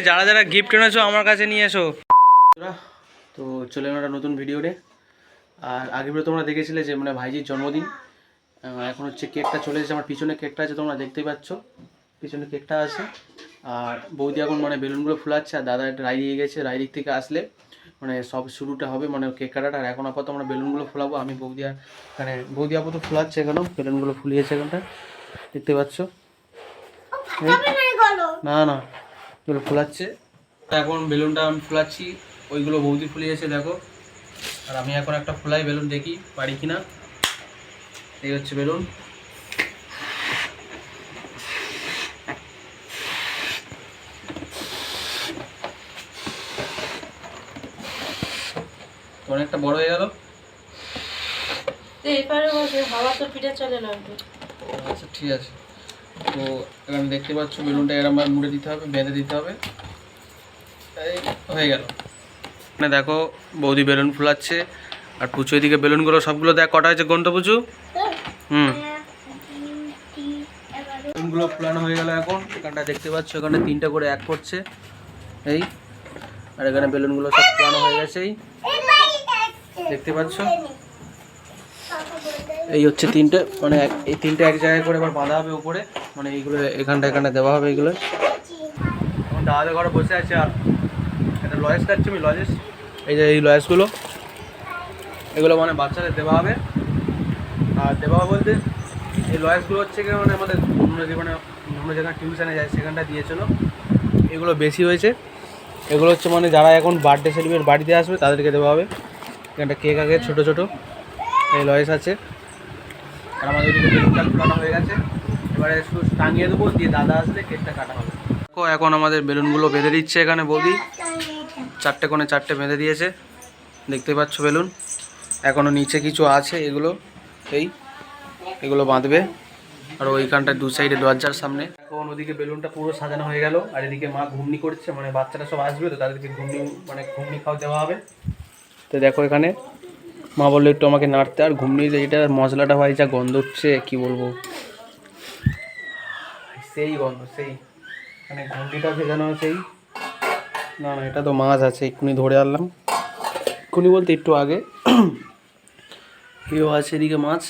যারা যারা গিফট এনেছো আমার কাছে নিয়ে এসো। তো চলে এলাম একটা নতুন ভিডিওতে। আর আগের ভিডিও তোমরা দেখেছিলে যে মানে ভাইজির জন্মদিন। এখন হচ্ছে কেকটা চলে এসেছে, আমার পিছনে কেকটা আছে তোমরা দেখতেই পাচ্ছ, পিছনে কেকটা আছে। আর বৌদি এখন মানে বেলুনগুলো ফুলাচ্ছে, আর দাদা একটা রায় দিয়ে গেছে, রায় দিক থেকে আসলে মানে সব শুরুটা হবে মানে কেক কাটাটা। আর এখন আপাতত আমরা বেলুনগুলো ফুলাবো, আমি বৌদি আর এখানে বৌদি আপাতত ফুলাচ্ছে, এখানেও বেলুনগুলো ফুলিয়েছে এখানটা দেখতে পাচ্ছ। না না এগুলো ফুলাচ্ছে, এখন বেলুনটা আমি ফুলাচ্ছি, ওইগুলো বৌদি ফুলিয়েছে দেখো। আর আমি এখন একটা ফুলাই বেলুন, দেখি পারি কিনা। এই হচ্ছে বেলুন। অনেকটা বড় হয়ে গেল। আচ্ছা ঠিক আছে। তো আমি দেখতে পাচ্ছ বেলুনটা এরকম মুড়ে দিতে হবে, বেঁধে দিতে হবে। এই হয়ে গেল। মানে দেখো বৌদি বেলুন ফুলাচ্ছে, আর পুচু এদিকে বেলুনগুলো সবগুলো দেখ কটা হয়েছে গন্ড পুচু। বেলুনগুলো ফুলানো হয়ে গেল। এখন এখানটা দেখতে পাচ্ছ, এখানে 3টে করে এক করছে এই। আর এখানে বেলুনগুলো সব ফুলানো হয়ে গেছে এই দেখতে পাচ্ছ। এই হচ্ছে 3টে, মানে এই 3টে এক জায়গায় করে এবার বাঁধা হবে উপরে, মানে এইগুলো এখানটা দেওয়া হবে এইগুলো। এখন দাদাদের ঘরে বসে আছে, আর একটা লয়েস খাচ্ছি আমি, লজেস। এই যে এই লয়েসগুলো, এগুলো মানে বাচ্চাদের দেওয়া হবে। আর দেওয়া হবে বলতে এই লয়েসগুলো হচ্ছে কি মানে আমাদের অন্য যেখানে টিউশনে যায় সেখানটা দিয়েছিল। এগুলো বেশি হয়েছে, এগুলো হচ্ছে মানে যারা এখন বার্থডে সেলিব্রেট বাড়িতে আসবে তাদেরকে দেওয়া হবে। এখানটা কেক আগে ছোটো ছোটো এই লয়েস আছে। আর আমাদের ওদিকে বেলুনটা ফুলানো হয়ে গেছে, এবারে শুধু টাঙিয়ে দেবো, দিয়ে দাদা আসলে কেকটা কাটা হবে। এখন আমাদের বেলুনগুলো বেঁধে দিচ্ছে এখানে বৌদি, 4টে কোণে 4টে বেঁধে দিয়েছে দেখতে পাচ্ছ বেলুন। এখনও নিচে কিছু আছে, এগুলো বাঁধবে। আর ওইখানটায় দু সাইডে দরজার সামনে এখন ওদিকে বেলুনটা পুরো সাজানো হয়ে গেল। আর এদিকে মা ঘুমনি করছে, মানে বাচ্চারা সব আসবে তো তাদেরকে ঘুমনি খাওয়া দেওয়া হবে। তো দেখো এখানে মা বললো একটু আমাকে নাড়তে, আর ঘুমনির এইটা মশলাটা ভাই যা গন্ধ উঠছে কি বলবো, সেই গন্ধ সেই। মানে ঘুমনিটা ভেজানো সেই, না না এটা তো মাছ আছে, এক্ষুনি ধরে আনলাম, এক্ষুনি বলতে একটু আগে। এও আছে এদিকে মাছ।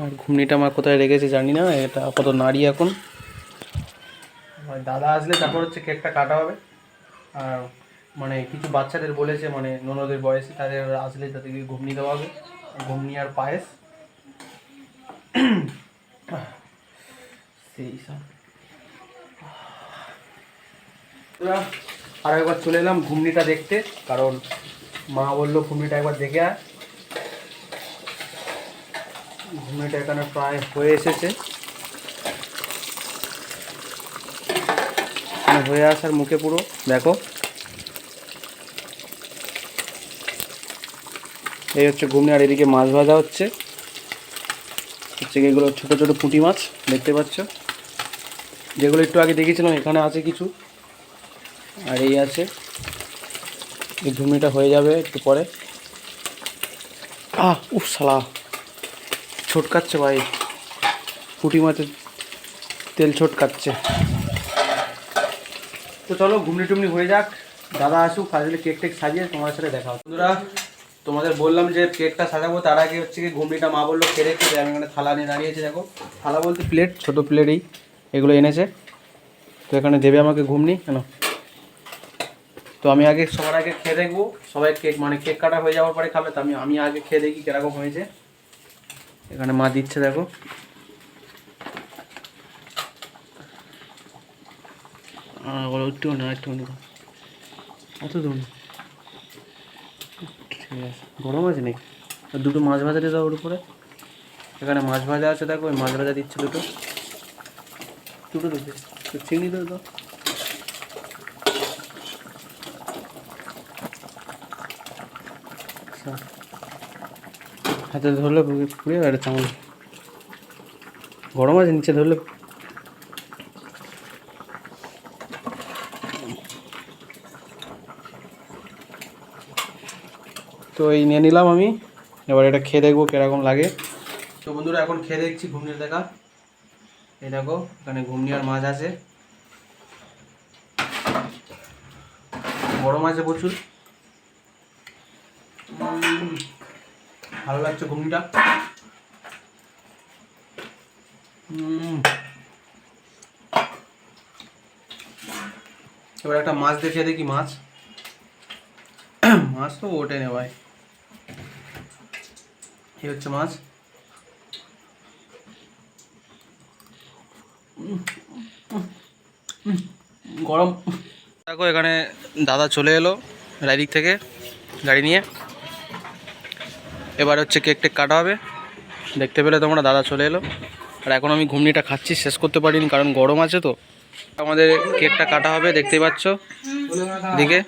আর ঘুমনিটা আমার কোথায় রেখেছে জানি না, এটা আপাতত নাড়ি এখন। দাদা আসলে তারপর হচ্ছে কেকটা কাটা হবে। আর মানে কিছু বাচ্চাদের বলেছে, মানে ননদের বয়সে, তাদের আসলে তাদেরকে ঘুমনি দেওয়া হবে, ঘুমনি আর পায়েস সেই সব। আর একবার চলে এলাম ঘুমনিটা দেখতে, কারণ মা বললো ঘুমনিটা একবার দেখে আয়। ঘুমনিটা এখানে প্রায় হয়ে এসেছে, হয়ে আসার মুখে পুরো দেখো। এই হচ্ছে ঘুমনি, আর এদিকে মাছ ভাজা হচ্ছে এগুলো ছোটো ছোটো পুঁটি মাছ দেখতে পাচ্ছ, যেগুলো একটু আগে দেখেছিলাম। এখানে আছে কিছু, আর এই আছে। এই ঘুমনিটা হয়ে যাবে একটু পরে। উফ শালা ছোটকাচ্ছে ভাই, পুঁটি মাছের তেল ছোটকাচ্ছে। তো চলো ঘুমনি টুমনি হয়ে যাক, দাদা আসুক, আসলে কেক টেক সাজিয়ে তোমার সাথে দেখা হবে। বন্ধুরা তোমাদের বললাম যে কেকটা সাজাবো, তার আগে হচ্ছে কি ঘুমনিটা মা বললো খেয়ে রেখে, আমি এখানে থালা নিয়ে দাঁড়িয়েছি দেখো। থালা বলতে প্লেট, ছোটো প্লেটেই এগুলো এনেছে। তো এখানে দেবে আমাকে ঘুমনি কেন। তো আমি আগে সবার আগে খেয়ে দেখবো, সবাই কেক কাটা হয়ে যাওয়ার পরে খাবে, তো আমি আগে খেয়ে দেখি কীরকম হয়েছে। এখানে মা দিচ্ছে দেখো। একটু না অত দূর ঠিক আছে, গরম আছে নাকি। আর দুটো মাছ ভাজা দিয়ে দাও ওর উপরে। এখানে মাছ ভাজা আছে দেখো, ওই মাছ ভাজা দিচ্ছে দুটো দিচ্ছে, চিংড়ি দাও তো। হাতে ধরলে পুড়ে গেছে চামচ, গরম আছে নিচে ধরলে। তো এই নিয়ে নিলাম আমি, এবার এটা খেয়ে দেখবো কিরকম লাগে। তো বন্ধুরা এখন খেয়ে দেখছি ঘুমনির দেখা। এই দেখো এখানে ঘুমনি আর মাছ আছে, গরম আছে প্রচুর। ভালো লাগছে ঘুমটা। এবার একটা মাছ দেখিয়ে দেখি। মাছ মাছ তো ওঠে নে ভাই। এই হচ্ছে মাছ। গরম। দেখো এখানে দাদা চলে এলো রায়দিক থেকে গাড়ি নিয়ে। এবার হচ্ছে কেক টেক কাটা হবে। দেখতে পেলে তোমরা দাদা চলে এলো। আর এখন আমি ঘুমনিটা খাচ্ছি, শেষ করতে পারিনি কারণ গরম আছে তো। আমাদের কেকটা কাটা হবে, দেখতেই পাচ্ছ। দিকে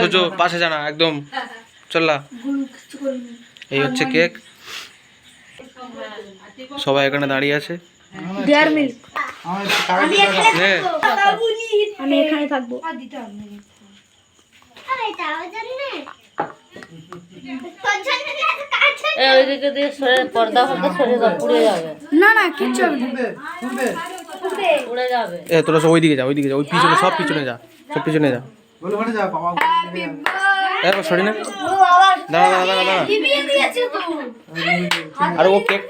সোজো পাশে জানা একদম চললা। এই হচ্ছে কেক। সবাই এখানে দাঁড়িয়ে আছে। আমি এখানে থাকবো। না না কিচ্ছু তোরা সব ওইদিকে যা, ওইদিকে যা, ওই পিছনে সব পিছনে যা, সব পিছনে যা। সরি না, দাঁড়া দাঁড়া দাঁড়া দাঁড়া। আর ও কেক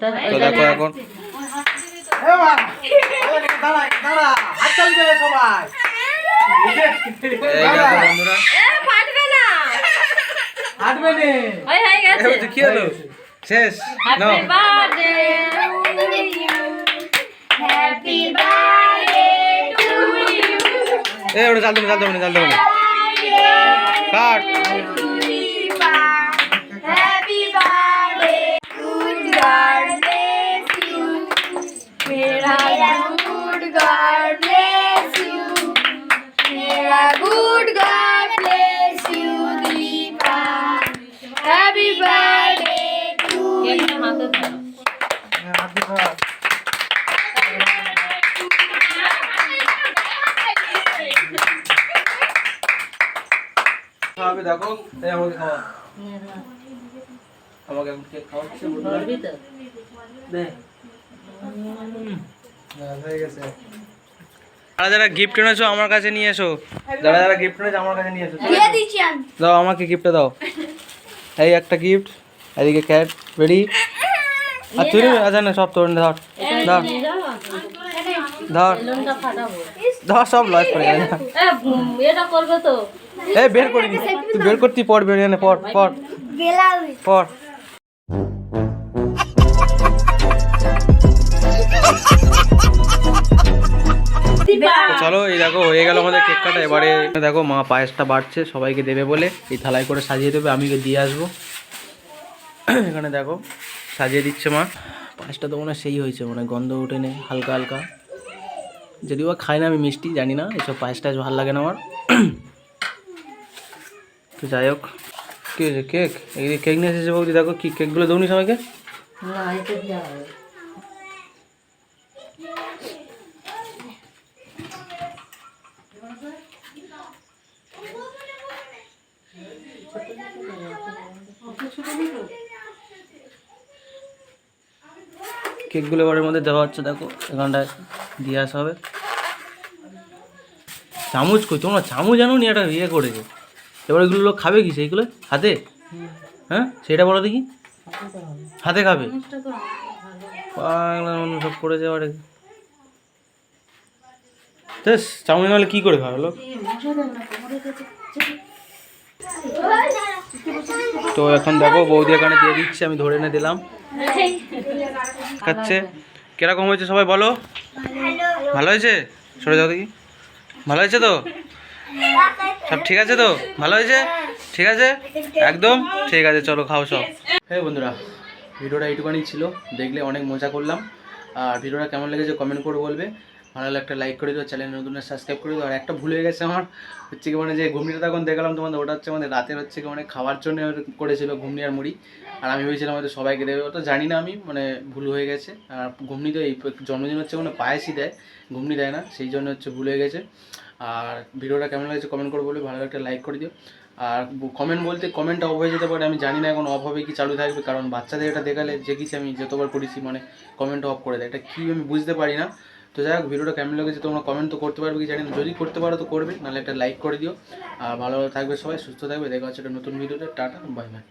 তো দেখো এখন বন্ধুরা কি হলো শেষ না। ওটা চালতে হবে চালতে হবে চালতে হবে কাট। দেখো আমাকে খাওয়া, আমাকে কেক খাওয়াচ্ছে। যারা যারা গিফট এনেছো আমার কাছে নিয়ে এসো। যারা যারা গিফট এনেছো আমার কাছে নিয়ে এসো। দাও আমাকে গিফটটা দাও। এই একটা গিফট, এদিকে ক্যাট রেডি। আর তুই আচ্ছা না সব তোর ধর ধর ধর ধর সব লস করে যাবে। এটা করবে তো এই বের করে দি, তুই বের করতি পর বের এনে পর পর পর। চলো এই দেখো হয়ে গেল আমাদের কেক কাটা। এবারে দেখো মা পায়েসটা বাড়ছে, সবাইকে দেবে বলে এই থালায় করে সাজিয়ে দেবে, আমি দিয়ে আসবো। এখানে দেখো সাজিয়ে দিচ্ছে মা। পায়েসটা তো মনে হয় সেই হয়েছে, মানে গন্ধ উঠে নেই হালকা হালকা। যদিও বা খাই না আমি মিষ্টি, জানি না এসব পায়েস টায়েস ভালো লাগে না আমার। তো যাই হোক, কী হয়েছে কেক? এই কেক নিয়ে এসেছে বৌদি। দেখো কি কেকগুলো দৌনি সবাইকে। কেকগুলো এবারের মধ্যে দেওয়া হচ্ছে। দেখো এখানটায় দিয়ে আসা হবে। চামচ কই তোমরা? চামচ জানো নি, একটা ইয়ে করেছে। এবার এগুলো লোক খাবে কি সেইগুলো? হাতে? হ্যাঁ সেটা বলো দেখি। হাতে খাবে? পাগলার মতো সব করেছে এবারে। চাউমিন হলে কি করে খাবে লোক? তো এখন দেখো বৌদি এখানে দিয়ে দিচ্ছে, আমি ধরে এনে দিলাম। খাচ্ছে। কিরকম হয়েছে সবাই বলো? ভালো হয়েছে? সরে যাও দেখি। ভালো হয়েছে তো? সব ঠিক আছে তো? ভালো হয়েছে? ঠিক আছে একদম ঠিক আছে। চলো খাও সব। হ্যাঁ বন্ধুরা, ভিডিওটা এইটুখানি ছিল। দেখলে অনেক মজা করলাম। আর ভিডিওটা কেমন লেগেছে কমেন্ট করে বলবে। ভালো লাগলে একটা লাইক করে দিও, চ্যানেল নতুন সাবস্ক্রাইব করে দিও। আর একটা ভুল হয়ে গেছে আমার, হচ্ছে কি মানে যে ঘুমনিটা তখন দেখালাম তোমাদের, ওটা হচ্ছে আমাদের রাতের হচ্ছে কি মানে খাওয়ার জন্য করেছিল ঘুমনি আর মুড়ি। আর আমি ভেবেছিলাম হয়তো সবাইকে দেবে, ওটা জানি না আমি, মানে ভুল হয়ে গেছে। আর ঘুমনি তো এই জন্মদিন হচ্ছে মানে পায়েসই দেয়, ঘুমনি দেয় না, সেই জন্য হচ্ছে ভুল হয়ে গেছে। আর ভিডিওটা কেমন লাগছে কমেন্ট করে বলবে, ভালো একটা লাইক করে দিও। আর কমেন্ট বলতে কমেন্টটা অফ হয়ে যেতে পারে, আমি জানি না এখন অফ হবে কি চালু থাকবে, কারণ বাচ্চাদের এটা দেখালে দেখেছি আমি যতবার করেছি মানে কমেন্ট অফ করে দেয়, এটা কী আমি বুঝতে পারি না। তো যাই হোক, ভিডিওটা কেমন লেগেছে তোমরা কমেন্ট তো করতে পারবে কি জানি না, যদি করতে পারো তো করবে, নাহলে একটা লাইক করে দিও। আর ভালো থাকবে সবাই, সুস্থ থাকবে, দেখা হচ্ছে একটা নতুন ভিডিওতে। Tata, bye bye.